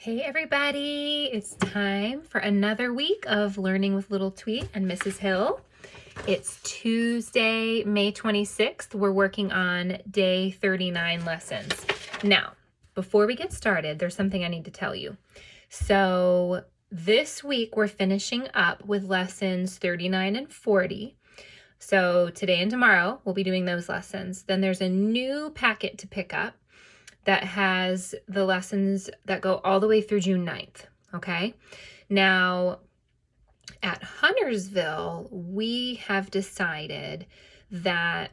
Hey everybody, it's time for another week of Learning with Little Tweet and Mrs. Hill. It's Tuesday, May 26th. We're working on day 39 lessons. Now, before we get started, there's something I need to tell you. So this week we're finishing up with lessons 39 and 40. So today and tomorrow we'll be doing those lessons. Then there's a new packet to pick up that has the lessons that go all the way through June 9th, okay? Now, at Huntersville, we have decided that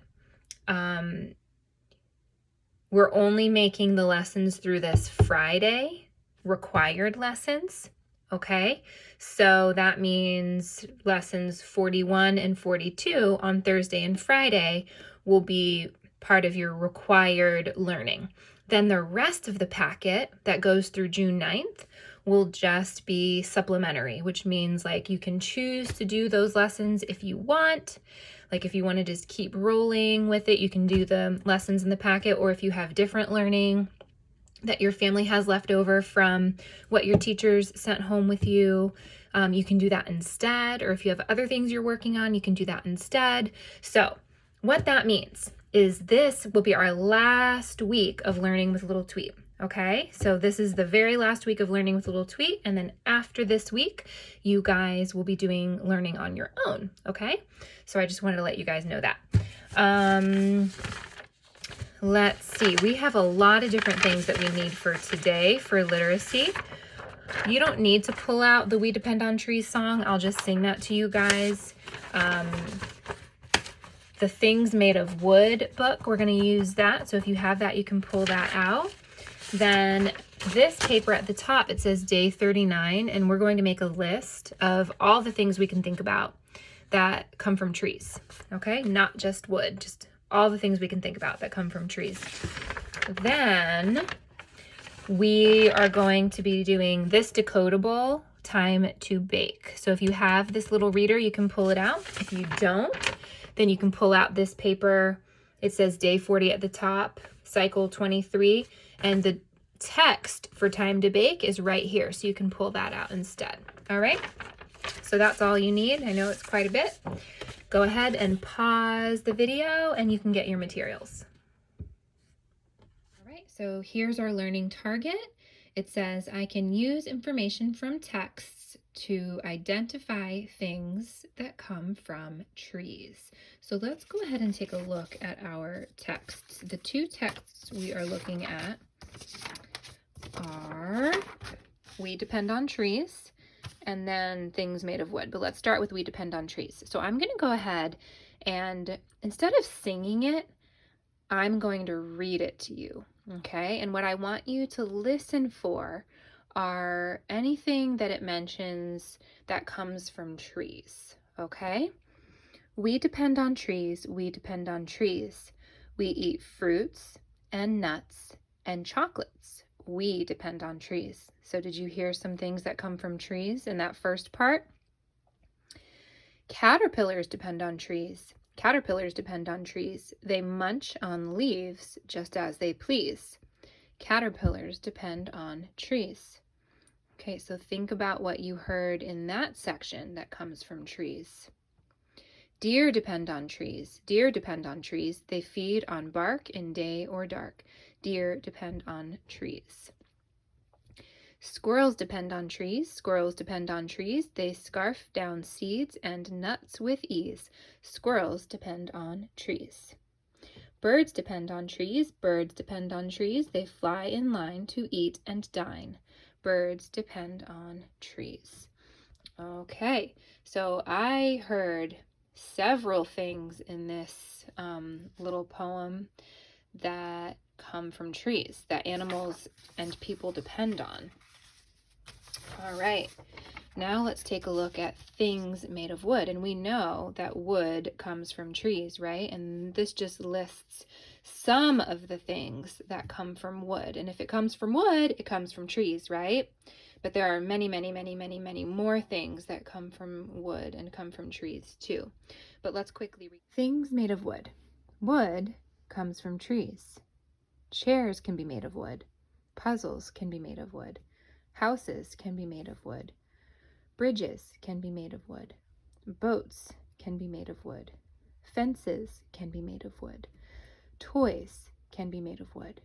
we're only making the lessons through this Friday, required lessons, okay? So that means lessons 41 and 42 on Thursday and Friday will be part of your required learning. Then the rest of the packet that goes through June 9th will just be supplementary, which means like you can choose to do those lessons if you want. Like if you want to just keep rolling with it, you can do the lessons in the packet, or if you have different learning that your family has left over from what your teachers sent home with you, you can do that instead. Or if you have other things you're working on, you can do that instead. So what that means is this will be our last week of Learning with Little Tweet, okay? So this is the very last week of Learning with Little Tweet, and then after this week, you guys will be doing learning on your own, okay? So I just wanted to let you guys know that. Let's see, we have a lot of different things that we need for today for literacy. You don't need to pull out the We Depend on Trees song. I'll just sing that to you guys. The Things Made of Wood book, we're going to use that. So if you have that, you can pull that out. Then this paper at the top, it says day 39, and we're going to make a list of all the things we can think about that come from trees, okay? Not just wood, just all the things we can think about that come from trees. Then we are going to be doing this decodable time to bake. So if you have this little reader, you can pull it out. If you don't, then you can pull out this paper. It says day 40 at the top, cycle 23, and the text for time to bake is right here, so you can pull that out instead. All right, so that's all you need. I know it's quite a bit. Go ahead and pause the video and you can get your materials. All right, so here's our learning target. It says, I can use information from texts to identify things that come from trees. So let's go ahead and take a look at our texts. The two texts we are looking at are We Depend on Trees and then Things Made of Wood. But let's start with We Depend on Trees. So I'm going to go ahead and instead of singing it, I'm going to read it to you, okay? And what I want you to listen for are anything that it mentions that comes from trees, okay? We depend on trees, we depend on trees. We eat fruits and nuts and chocolates. We depend on trees. So did you hear some things that come from trees in that first part? Caterpillars depend on trees. Caterpillars depend on trees. They munch on leaves just as they please. Caterpillars depend on trees. Okay, so think about what you heard in that section that comes from trees. Deer depend on trees. Deer depend on trees. They feed on bark in day or dark. Deer depend on trees. Squirrels depend on trees. Squirrels depend on trees. They scarf down seeds and nuts with ease. Squirrels depend on trees. Birds depend on trees. Birds depend on trees. They fly in line to eat and dine. Birds depend on trees. Okay, so I heard several things in this little poem that come from trees, that animals and people depend on. All right, now let's take a look at things made of wood. And we know that wood comes from trees, right? And this just lists some of the things that come from wood. And if it comes from wood, it comes from trees, right? But there are many, many, many, many, many more things that come from wood and come from trees too. But let's quickly read. Things made of wood. Wood comes from trees. Chairs can be made of wood. Puzzles can be made of wood. Houses can be made of wood. Bridges can be made of wood. Boats can be made of wood. Fences can be made of wood. Toys can be made of wood.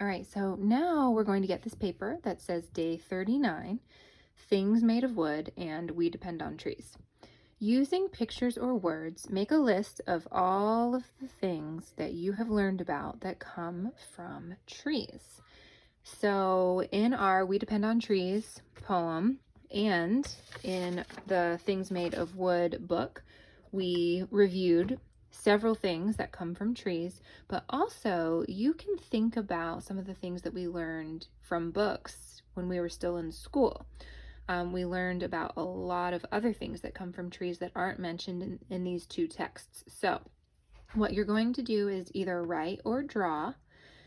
All right, so now we're going to get this paper that says day 39, things made of wood, and we depend on trees. Using pictures or words, make a list of all of the things that you have learned about that come from trees. So in our We Depend on Trees poem and in the Things Made of Wood book, we reviewed several things that come from trees, but also you can think about some of the things that we learned from books when we were still in school. We learned about a lot of other things that come from trees that aren't mentioned in these two texts. So what you're going to do is either write or draw.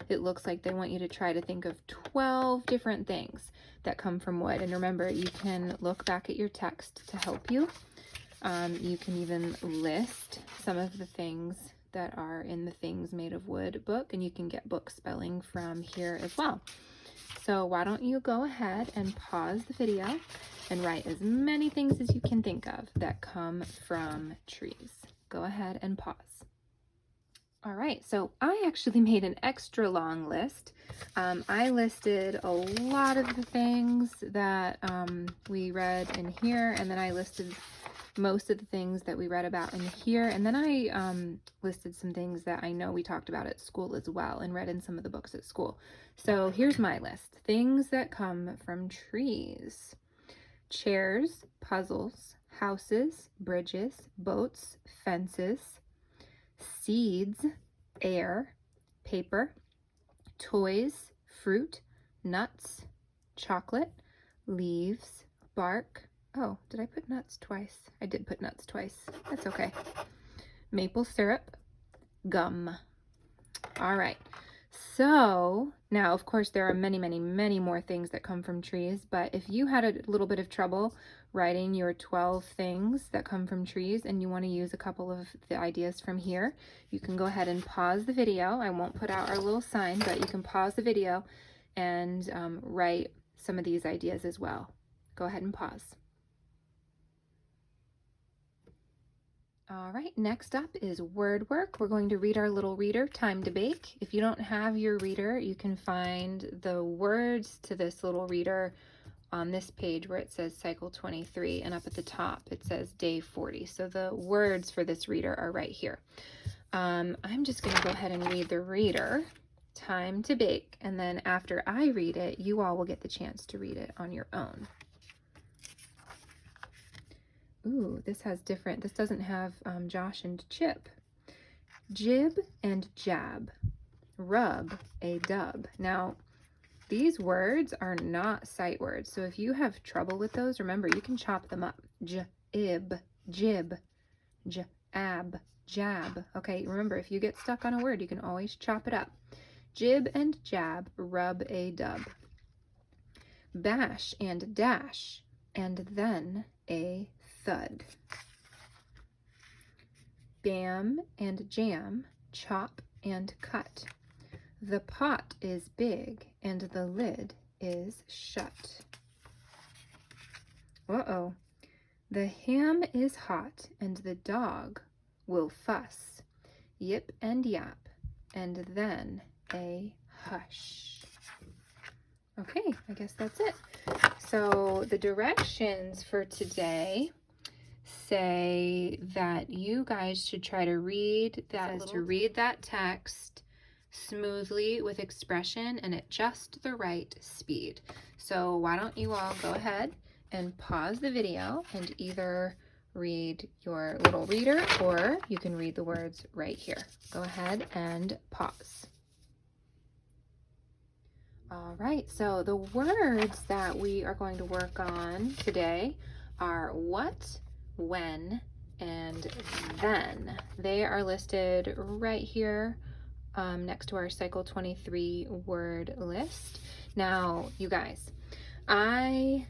It looks like they want you to try to think of 12 different things that come from wood. And remember, you can look back at your text to help you. You can even list some of the things that are in the Things Made of Wood book, and you can get book spelling from here as well. So why don't you go ahead and pause the video and write as many things as you can think of that come from trees. Go ahead and pause. All right, so I actually made an extra long list. I listed a lot of the things that we read in here, and then I listed most of the things that we read about in here, and then I listed some things that I know we talked about at school as well and read in some of the books at school. So here's my list. Things that come from trees: chairs, puzzles, houses, bridges, boats, fences, seeds, air, paper, toys, fruit, nuts, chocolate, leaves, bark. Oh, did I put nuts twice? I did put nuts twice. That's okay. Maple syrup, gum. All right. So now, of course, there are many, many, many more things that come from trees, but if you had a little bit of trouble writing your 12 things that come from trees and you want to use a couple of the ideas from here, you can go ahead and pause the video. I won't put out our little sign, but you can pause the video and write some of these ideas as well. Go ahead and pause. All right, next up is word work. We're going to read our little reader, Time to Bake. If you don't have your reader, you can find the words to this little reader on this page where it says cycle 23, and up at the top it says day 40. So the words for this reader are right here. I'm just going to go ahead and read the reader, Time to Bake, and then after I read it, you all will get the chance to read it on your own. Ooh, this doesn't have Josh and Chip. Jib and jab, rub a dub. Now, these words are not sight words, so if you have trouble with those, remember, you can chop them up. J-ib, jib, j-ab, jab. Okay, remember, if you get stuck on a word, you can always chop it up. Jib and jab, rub a dub. Bash and dash, and then a thud. Bam and jam, chop and cut. The pot is big and the lid is shut. Uh-oh. The ham is hot and the dog will fuss. Yip and yap, and then a hush. Okay, I guess that's it. So the directions for today say that you guys should try to read that text smoothly with expression and at just the right speed. So why don't you all go ahead and pause the video and either read your little reader or you can read the words right here. Go ahead and pause. All right, so the words that we are going to work on today are what, when, and then. They are listed right here next to our Cycle 23 word list. Now, you guys, I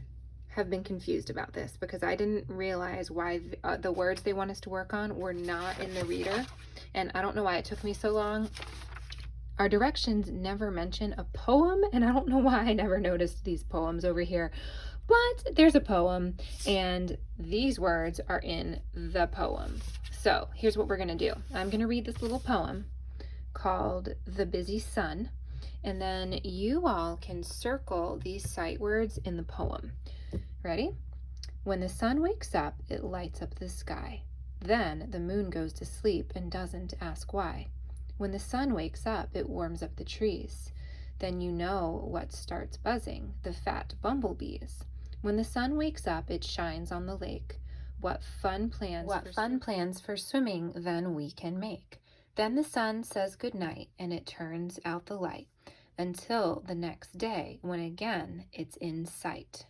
have been confused about this because I didn't realize why the words they want us to work on were not in the reader. And I don't know why it took me so long. Our directions never mention a poem, and I don't know why I never noticed these poems over here, but there's a poem, and these words are in the poem. So here's what we're gonna do. I'm gonna read this little poem called The Busy Sun, and then you all can circle these sight words in the poem. Ready? When the sun wakes up, it lights up the sky. Then the moon goes to sleep and doesn't ask why. When the sun wakes up, it warms up the trees. Then you know what starts buzzing, the fat bumblebees. When the sun wakes up, it shines on the lake. What fun plans for swimming then we can make. Then the sun says goodnight and it turns out the light until the next day when again it's in sight.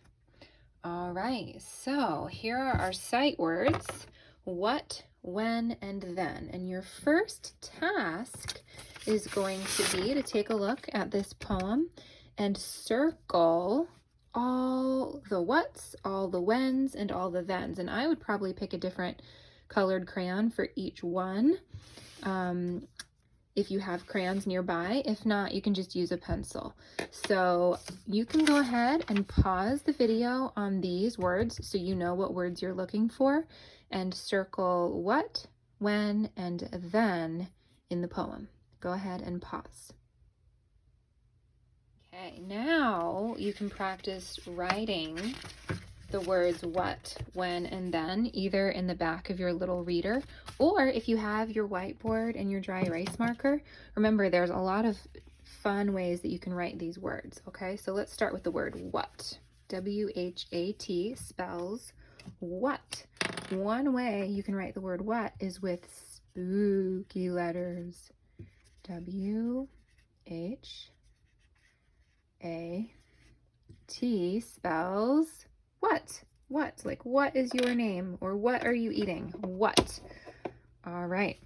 All right, so here are our sight words: what, when, and then. And your first task is going to be to take a look at this poem and circle all the whats, all the whens, and all the thens. And I would probably pick a different colored crayon for each one if you have crayons nearby. If not, you can just use a pencil. So you can go ahead and pause the video on these words so you know what words you're looking for, and circle what, when, and then in the poem. Go ahead and pause. Okay, now you can practice writing the words what, when, and then, either in the back of your little reader, or if you have your whiteboard and your dry erase marker. Remember, there's a lot of fun ways that you can write these words, okay? So let's start with the word what. W-H-A-T spells what. One way you can write the word what is with spooky letters. W-H-A-T spells what? What? Like, what is your name? Or what are you eating? What? All right.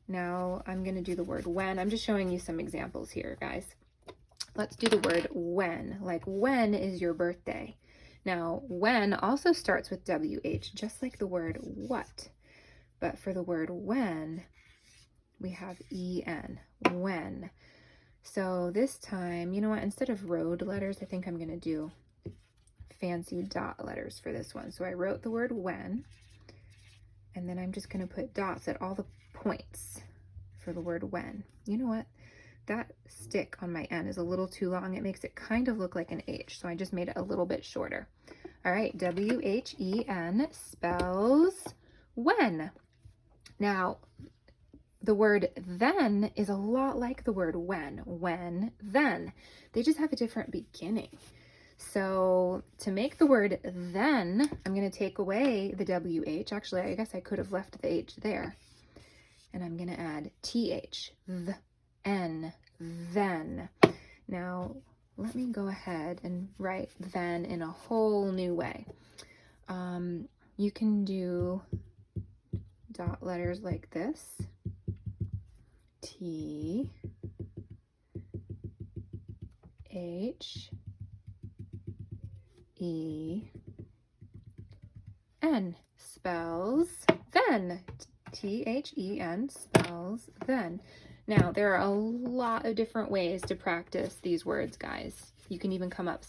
Now I'm going to do the word when. I'm just showing you some examples here, guys. Let's do the word when. Like, when is your birthday? Now, when also starts with W-H, just like the word what. But for the word when, we have E-N. When. So this time, you know what? Instead of road letters, I think I'm going to do fancy dot letters for this one. So I wrote the word when, and then I'm just going to put dots at all the points for the word when. You know what? That stick on my N is a little too long. It makes it kind of look like an H, so I just made it a little bit shorter. All right, W-H-E-N spells when. Now, the word then is a lot like the word when, then. They just have a different beginning. So to make the word then, I'm going to take away the WH. Actually, I guess I could have left the H there. And I'm going to add TH, N, then. Now, let me go ahead and write then in a whole new way. You can do dot letters like this. T, H, E-N spells then. T-H-E-N spells then. Now, there are a lot of different ways to practice these words, guys. You can even come up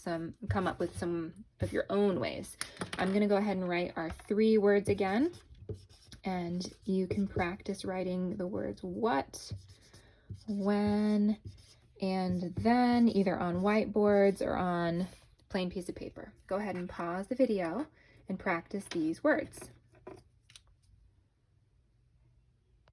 with some of your own ways. I'm going to go ahead and write our 3 words again, and you can practice writing the words what, when, and then, either on whiteboards or on plain piece of paper. Go ahead and pause the video and practice these words.